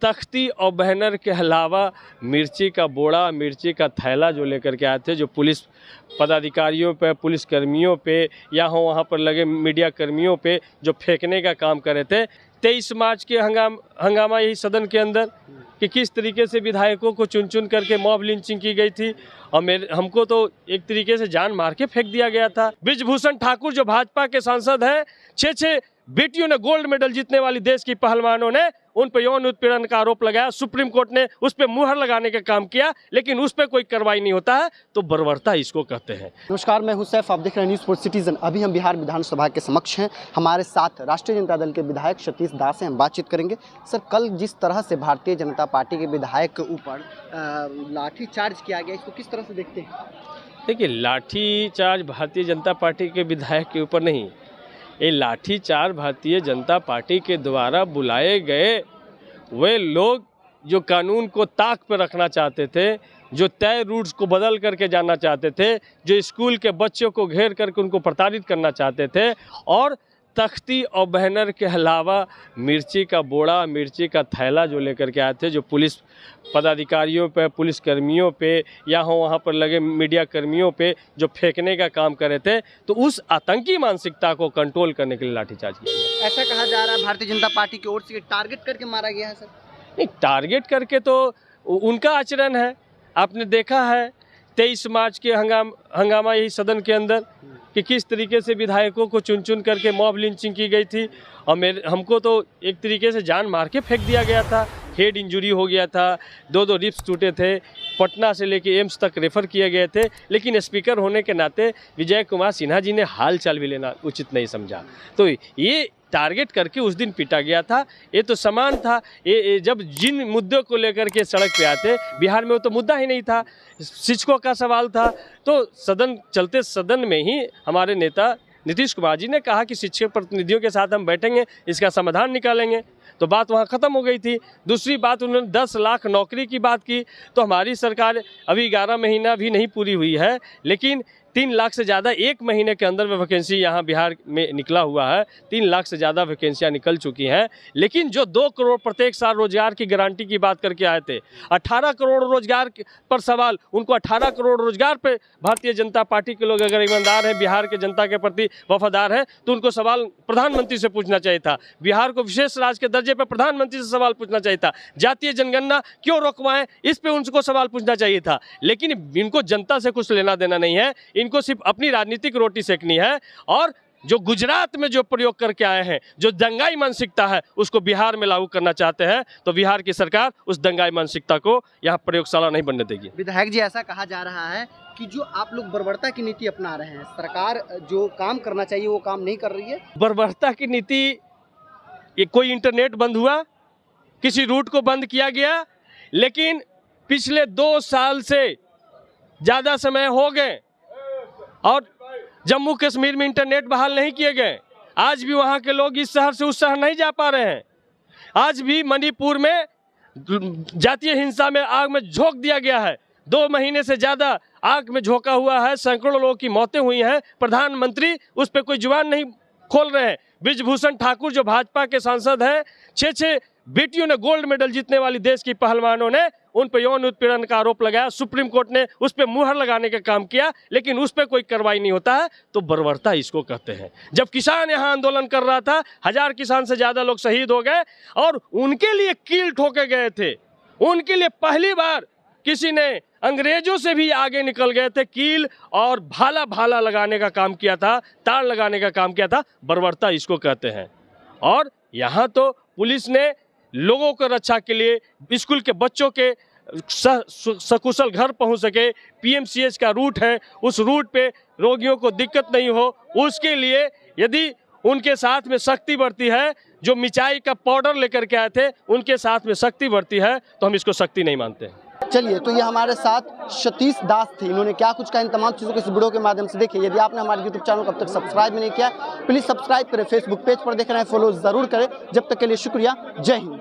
तख्ती और बैनर के अलावा मिर्ची का बोड़ा, मिर्ची का थैला जो लेकर के आए थे, जो पुलिस पदाधिकारियों पे, पुलिस कर्मियों पे या वहाँ पर लगे मीडिया कर्मियों पे जो फेंकने का काम कर रहे थे। 23 मार्च के हंगामा यही सदन के अंदर कि किस तरीके से विधायकों को चुन चुन करके मॉब लिंचिंग की गई थी और हमको तो एक तरीके से जान मार के फेंक दिया गया था। बृजभूषण ठाकुर जो भाजपा के सांसद हैं, 6 बेटियों ने गोल्ड मेडल जीतने वाली देश की पहलवानों ने उन पर यौन उत्पीड़न का आरोप लगाया। सुप्रीम कोर्ट ने उस पर मुहर लगाने का काम किया, लेकिन उस पर कोई कार्रवाई नहीं होता है, तो बर्बरता इसको कहते हैं। नमस्कार, मैं हूं सैफ, आप देख रहे हैं न्यूज़ फॉर सिटीजन। अभी हम बिहार विधानसभा के समक्ष हैं, हमारे साथ राष्ट्रीय जनता दल के विधायक सतीश दास हैं। हम बातचीत करेंगे। सर, कल जिस तरह से भारतीय जनता पार्टी के विधायक के ऊपर लाठीचार्ज किया गया, इसको किस तरह से देखते हैं? देखिए, लाठीचार्ज भारतीय जनता पार्टी के विधायक के ऊपर नहीं, ये लाठीचार्ज भारतीय जनता पार्टी के द्वारा बुलाए गए वे लोग जो कानून को ताक पर रखना चाहते थे, जो तय रूट्स को बदल करके जाना चाहते थे, जो स्कूल के बच्चों को घेर करके उनको प्रताड़ित करना चाहते थे, और तख्ती और बैनर के अलावा मिर्ची का बोड़ा, मिर्ची का थैला जो लेकर के आए थे, जो पुलिस पदाधिकारियों पे, पुलिस कर्मियों पे या वहाँ पर लगे मीडिया कर्मियों पे जो फेंकने का काम कर रहे थे, तो उस आतंकी मानसिकता को कंट्रोल करने के लिए लाठीचार्ज किया गया। ऐसा कहा जा रहा है भारतीय जनता पार्टी की ओर से टारगेट करके मारा गया है। सर, नहीं, टारगेट करके तो उनका आचरण है। आपने देखा है 23 मार्च के हंगामा यही सदन के अंदर कि किस तरीके से विधायकों को चुन चुन करके मॉब लिंचिंग की गई थी और हमको तो एक तरीके से जान मार के फेंक दिया गया था। हेड इंजरी हो गया था, 2 रिब्स टूटे थे, पटना से लेके एम्स तक रेफर किए गए थे, लेकिन स्पीकर होने के नाते विजय कुमार सिन्हा जी ने हाल चाल भी लेना उचित नहीं समझा, तो ये टारगेट करके उस दिन पीटा गया था। ये तो समान था, ये जब जिन मुद्दों को लेकर के सड़क पे आते, बिहार में वो तो मुद्दा ही नहीं था, शिक्षकों का सवाल था, तो सदन में ही हमारे नेता नीतीश कुमार जी ने कहा कि शिक्षक प्रतिनिधियों के साथ हम बैठेंगे, इसका समाधान निकालेंगे, तो बात वहाँ ख़त्म हो गई थी। दूसरी बात, उन्होंने 10 लाख नौकरी की बात की, तो हमारी सरकार अभी 11 महीना भी नहीं पूरी हुई है, लेकिन 3 लाख से ज़्यादा एक महीने के अंदर में वैकेंसी यहाँ बिहार में निकला हुआ है। 3 लाख से ज़्यादा वैकेंसियाँ निकल चुकी हैं, लेकिन जो 2 करोड़ प्रत्येक साल रोजगार की गारंटी की बात करके आए थे, 18 करोड़ रोजगार पर सवाल, उनको 18 करोड़ रोजगार पे भारतीय जनता पार्टी के लोग अगर ईमानदार हैं, बिहार के जनता के प्रति वफादार हैं, तो उनको सवाल प्रधानमंत्री से पूछना चाहिए था। बिहार को विशेष राज्य के दर्जे पर प्रधानमंत्री से सवाल पूछना चाहिए था। जातीय जनगणना क्यों रोकवाएं, इस पर उनको सवाल पूछना चाहिए था, लेकिन इनको जनता से कुछ लेना देना नहीं है, इनको सिर्फ अपनी राजनीतिक रोटी सेकनी है। और जो गुजरात में जो प्रयोग करके आए हैं, जो दंगाई मानसिकता है, उसको बिहार में लागू करना चाहते हैं, तो बिहार की सरकार उस दंगाई मानसिकता को यहाँ प्रयोगशाला नहीं बनने देगी। विधायक जी, ऐसा कहा जा रहा है कि जो आप लोग बर्बरता की नीति अपना रहे हैं, सरकार जो काम करना चाहिए वो काम नहीं कर रही है। बर्बरता की नीति, ये कोई इंटरनेट बंद हुआ, किसी रूट को बंद किया गया, लेकिन पिछले 2 साल से ज़्यादा समय हो गए और जम्मू कश्मीर में इंटरनेट बहाल नहीं किए गए। आज भी वहाँ के लोग इस शहर से उस शहर नहीं जा पा रहे हैं। आज भी मणिपुर में जातीय हिंसा में आग में झोंक दिया गया है। 2 महीने से ज़्यादा आग में झोंका हुआ है, सैकड़ों लोगों की मौतें हुई हैं, प्रधानमंत्री उस पर कोई जुबान नहीं खोल रहे हैं। बृजभूषण ठाकुर जो भाजपा के सांसद हैं, 6 बेटियों ने गोल्ड मेडल जीतने वाली देश की पहलवानों ने उन पर यौन उत्पीड़न का आरोप लगाया। सुप्रीम कोर्ट ने उस पर मुहर लगाने का काम किया, लेकिन उस पर कोई कार्रवाई नहीं होता है, तो बर्बरता इसको कहते हैं। जब किसान यहाँ आंदोलन कर रहा था, 1000 किसान से ज़्यादा लोग शहीद हो गए और उनके लिए कील ठोके गए थे। उनके लिए पहली बार किसी ने अंग्रेजों से भी आगे निकल गए थे, कील और भाला लगाने का काम किया था, तार लगाने का काम किया था। बर्बरता इसको कहते हैं। और यहाँ तो पुलिस ने लोगों को रक्षा के लिए स्कूल के बच्चों के सकुशल घर पहुंच सके, पीएमसीएच का रूट है, उस रूट पे रोगियों को दिक्कत नहीं हो, उसके लिए यदि उनके साथ में शक्ति बढ़ती है, जो मिचाई का पाउडर लेकर के आए थे उनके साथ में शक्ति बढ़ती है, तो हम इसको शक्ति नहीं मानते हैं। चलिए, तो ये हमारे साथ सतीश दास थे, इन्होंने क्या कुछ कहा इन तमाम चीज़ों को इस वीडियो के माध्यम से देखिए। यदि आपने हमारे यूट्यूब चैनल को अब तक सब्सक्राइब नहीं किया, प्लीज़ सब्सक्राइब करें। फेसबुक पेज पर देख रहे हैं, फॉलो ज़रूर करें। जब तक के लिए शुक्रिया, जय हिंद।